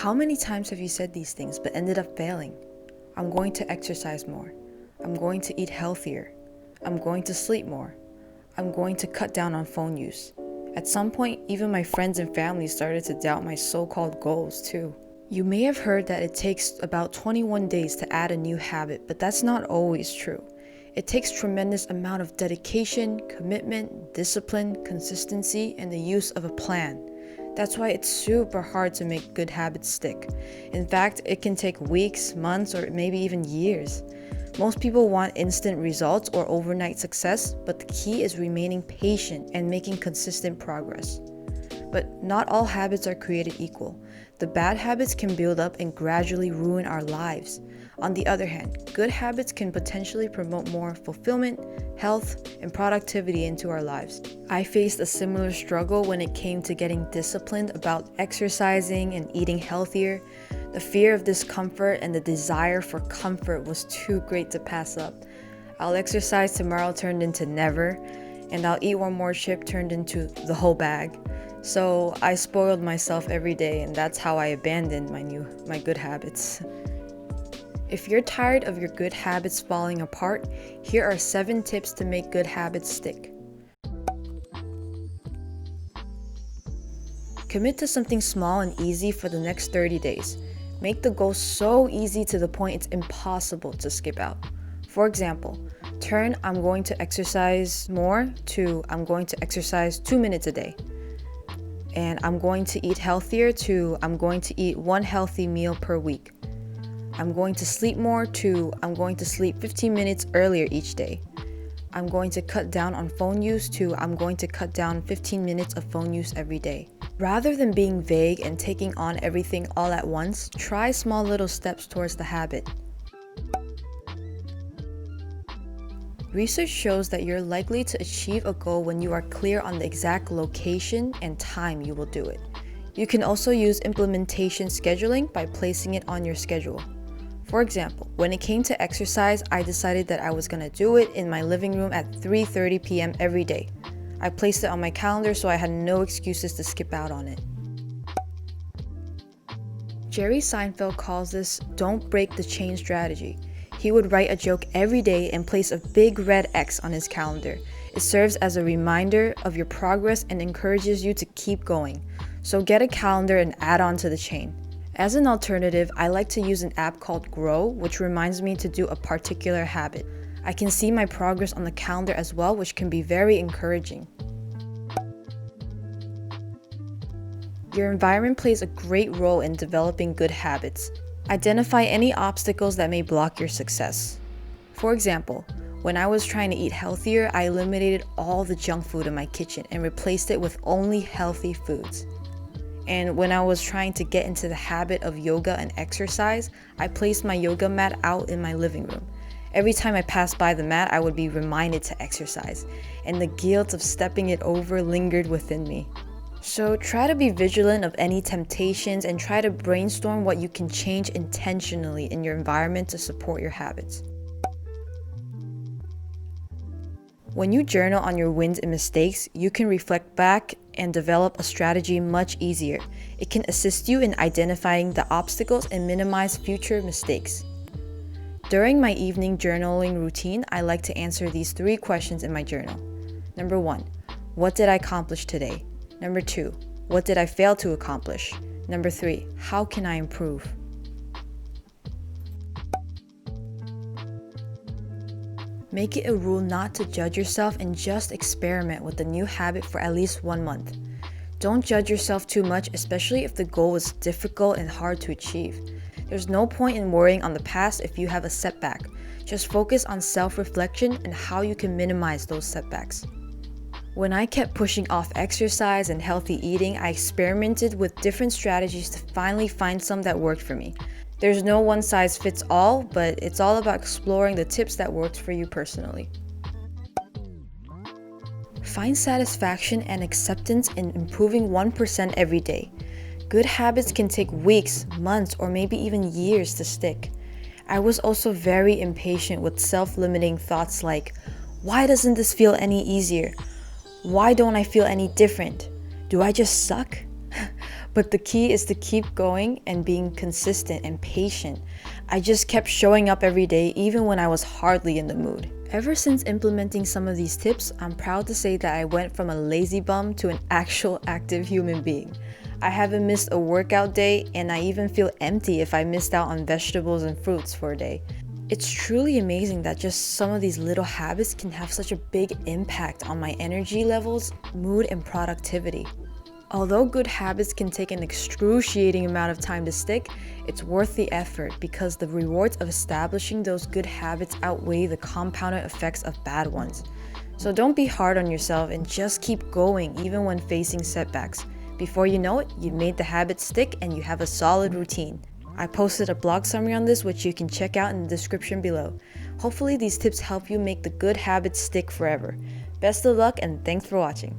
How many times have you said these things but ended up failing? I'm going to exercise more. I'm going to eat healthier. I'm going to sleep more. I'm going to cut down on phone use. At some point, even my friends and family started to doubt my so-called goals too. You may have heard that it takes about 21 days to add a new habit, but that's not always true. It takes tremendous amount of dedication, commitment, discipline, consistency, and the use of a plan. That's why it's super hard to make good habits stick. In fact, it can take weeks, months, or maybe even years. Most people want instant results or overnight success, but the key is remaining patient and making consistent progress. But not all habits are created equal. The bad habits can build up and gradually ruin our lives. On the other hand, good habits can potentially promote more fulfillment, health, and productivity into our lives. I faced a similar struggle when it came to getting disciplined about exercising and eating healthier. The fear of discomfort and the desire for comfort was too great to pass up. I'll exercise tomorrow turned into never, and I'll eat one more chip turned into the whole bag. So I spoiled myself every day, and that's how I abandoned my good habits. If you're tired of your good habits falling apart, here are 7 tips to make good habits stick. Commit to something small and easy for the next 30 days. Make the goal so easy to the point it's impossible to skip out. For example, turn "I'm going to exercise more" to "I'm going to exercise 2 minutes a day." And "I'm going to eat healthier" to "I'm going to eat 1 healthy meal per week." "I'm going to sleep more" to "I'm going to sleep 15 minutes earlier each day." "I'm going to cut down on phone use" to "I'm going to cut down 15 minutes of phone use every day. Rather than being vague and taking on everything all at once, try small little steps towards the habit. Research shows that you're likely to achieve a goal when you are clear on the exact location and time you will do it. You can also use implementation scheduling by placing it on your schedule. For example, when it came to exercise, I decided that I was going to do it in my living room at 3:30 p.m. every day. I placed it on my calendar so I had no excuses to skip out on it. Jerry Seinfeld calls this "don't break the chain" strategy. He would write a joke every day and place a big red X on his calendar. It serves as a reminder of your progress and encourages you to keep going. So get a calendar and add on to the chain. As an alternative, I like to use an app called Grow, which reminds me to do a particular habit. I can see my progress on the calendar as well, which can be very encouraging. Your environment plays a great role in developing good habits. Identify any obstacles that may block your success. For example, when I was trying to eat healthier, I eliminated all the junk food in my kitchen and replaced it with only healthy foods. And when I was trying to get into the habit of yoga and exercise, I placed my yoga mat out in my living room. Every time I passed by the mat, I would be reminded to exercise, and the guilt of stepping it over lingered within me. So try to be vigilant of any temptations and try to brainstorm what you can change intentionally in your environment to support your habits. When you journal on your wins and mistakes, you can reflect back and develop a strategy much easier. It can assist you in identifying the obstacles and minimize future mistakes. During my evening journaling routine, I like to answer these 3 questions in my journal. Number 1, what did I accomplish today? Number 2, what did I fail to accomplish? Number 3, how can I improve? Make it a rule not to judge yourself and just experiment with the new habit for at least 1 month. Don't judge yourself too much, especially if the goal is difficult and hard to achieve. There's no point in worrying on the past if you have a setback. Just focus on self-reflection and how you can minimize those setbacks. When I kept pushing off exercise and healthy eating, I experimented with different strategies to finally find some that worked for me. There's no one size fits all, but it's all about exploring the tips that worked for you personally. Find satisfaction and acceptance in improving 1% every day. Good habits can take weeks, months, or maybe even years to stick. I was also very impatient with self-limiting thoughts like, why doesn't this feel any easier? Why don't I feel any different? Do I just suck? But the key is to keep going and being consistent and patient. I just kept showing up every day even when I was hardly in the mood. Ever since implementing some of these tips, I'm proud to say that I went from a lazy bum to an actual active human being. I haven't missed a workout day, and I even feel empty if I missed out on vegetables and fruits for a day. It's truly amazing that just some of these little habits can have such a big impact on my energy levels, mood, and productivity. Although good habits can take an excruciating amount of time to stick, it's worth the effort because the rewards of establishing those good habits outweigh the compounded effects of bad ones. So don't be hard on yourself and just keep going even when facing setbacks. Before you know it, you've made the habit stick and you have a solid routine. I posted a blog summary on this which you can check out in the description below. Hopefully these tips help you make the good habits stick forever. Best of luck and thanks for watching.